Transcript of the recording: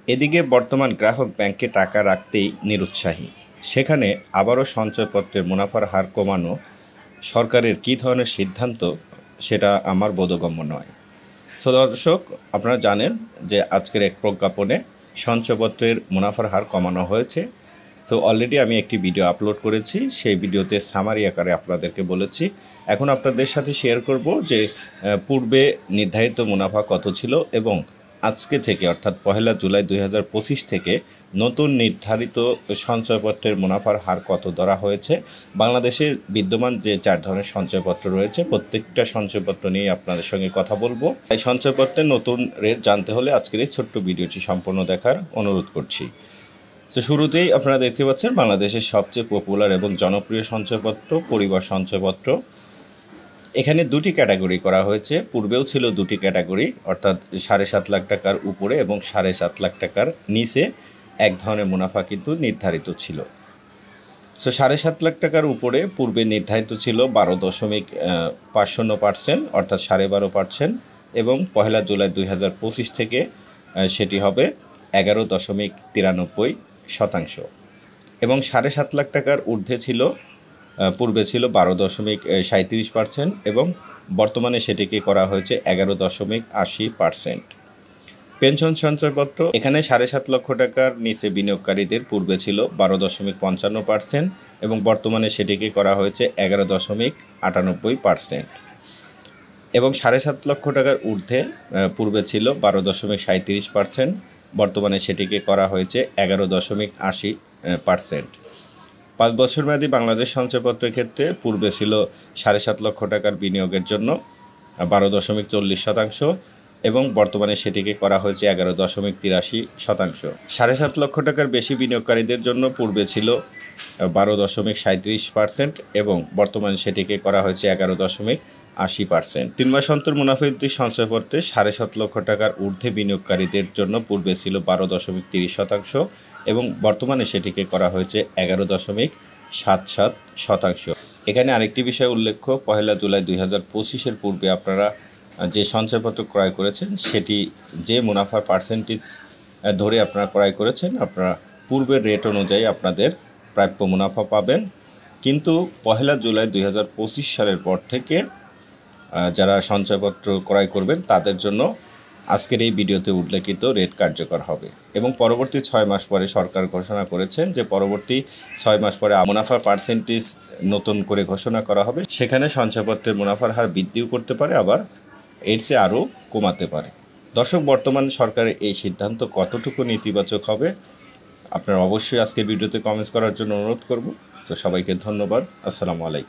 এদিকে বর্তমান গ্রাহক ব্যাংকে টাকা রাখতেই নিরুৎসাহী, সেখানে আবারও সঞ্চয়পত্রের মুনাফার হার কমানো সরকারের কী ধরনের সিদ্ধান্ত সেটা আমার বোধগম্য নয়। তো দর্শক, আপনারা জানেন যে আজকের এক প্রজ্ঞাপনে সঞ্চয়পত্রের মুনাফার হার কমানো হয়েছে। সো অলরেডি আমি একটি ভিডিও আপলোড করেছি, সেই ভিডিওতে সামারি আকারে আপনাদেরকে বলেছি। এখন আপনাদের সাথে শেয়ার করব যে পূর্বে নির্ধারিত মুনাফা কত ছিল এবং আজকে থেকে অর্থাৎ 1 জুলাই 2025 থেকে নতুন নির্ধারিত সঞ্চয়পত্রের মুনাফার হার কত ধরা হয়েছে। বাংলাদেশে বিদ্যমান যে 4 ধরনের সঞ্চয়পত্র রয়েছে, প্রত্যেকটা সঞ্চয়পত্র নিয়ে আপনাদের সঙ্গে কথা বলবো। এই সঞ্চয়পত্রের নতুন রেট জানতে হলে আজকের এই ছোট্ট ভিডিওটি সম্পূর্ণ দেখার অনুরোধ করছি। তো শুরুতেই আপনারা দেখতে পাচ্ছেন বাংলাদেশের সবচেয়ে পপুলার এবং জনপ্রিয় সঞ্চয়পত্র পরিবার সঞ্চয়পত্র। এখানে দুটি ক্যাটাগরি করা হয়েছে, পূর্বেও ছিল দুটি ক্যাটাগরি, অর্থাৎ 7.5 লাখ টাকার উপরে এবং 7.5 লাখ টাকার নিচে এক ধরনের মুনাফা কিন্তু নির্ধারিত ছিল। সো 7.5 লাখ টাকার উপরে পূর্বে নির্ধারিত ছিল 12.50% অর্থাৎ 12.5%, এবং 1 জুলাই 2025 থেকে সেটি হবে 11.93%, এবং 7.5 লাখ টাকার ঊর্ধ্বে ছিল পূর্বে ছিল 12.37% এবং বর্তমানে সেটিকে করা হয়েছে 11.80%। পেনশন সঞ্চয়পত্র, এখানে 7.5 লক্ষ টাকার নিচে বিনিয়োগকারীদের পূর্বে ছিল 12.55% এবং বর্তমানে সেটিকে করা হয়েছে 11.98%, এবং 7.5 লক্ষ টাকার ঊর্ধ্বে পূর্বে ছিল 12.37%, বর্তমানে সেটিকে করা হয়েছে 11.80%। 5 বছর মেয়াদী বাংলাদেশ সঞ্চয়পত্রের ক্ষেত্রে পূর্বে ছিল 7.5 লক্ষ টাকার বিনিয়োগের জন্য 12.40% এবং বর্তমানে সেটিকে করা হয়েছে 11.83%। 7.5 লক্ষ টাকার বেশি বিনিয়োগকারীদের জন্য পূর্বে ছিল 12.37% এবং বর্তমানে সেটিকে করা হয়েছে 11.80%। 3 মাস অন্তর মুনাফাভিত্তিক সঞ্চয়পত্রে 7.5 লক্ষ টাকার ঊর্ধ্বে বিনিয়োগকারীদের জন্য পূর্বে ছিল 12.30% এবং বর্তমানে সেটিকে করা হয়েছে 11.77%। এখানে আরেকটি বিষয় উল্লেখ্য, 1 জুলাই 2025-এর পূর্বে আপনারা যে সঞ্চয়পত্র ক্রয় করেছেন সেটি যে মুনাফার পার্সেন্টেজ ধরে আপনারা ক্রয় করেছেন, আপনারা পূর্বের রেট অনুযায়ী আপনাদের প্রাপ্য মুনাফা পাবেন। কিন্তু 1 জুলাই 2025 সালের পর থেকে যারা সঞ্চয়পত্র ক্রয় করবেন তাদের জন্য আজকের এই ভিডিওতে উল্লেখিত রেট কার্যকর হবে, এবং পরবর্তী 6 মাস পরে সরকার ঘোষণা করেছেন যে পরবর্তী 6 মাস পরে মুনাফার পার্সেন্টেজ নতুন করে ঘোষণা করা হবে। সেখানে সঞ্চয়পত্রের মুনাফার হার বৃদ্ধিও করতে পারে, আবার এর চেয়ে আরও কমাতে পারে। দর্শক, বর্তমান সরকারের এই সিদ্ধান্ত কতটুকু নেতিবাচক হবে আপনারা অবশ্যই আজকের ভিডিওতে কমেন্টস করার জন্য অনুরোধ করব। তো সবাইকে ধন্যবাদ। আসসালামু আলাইকুম।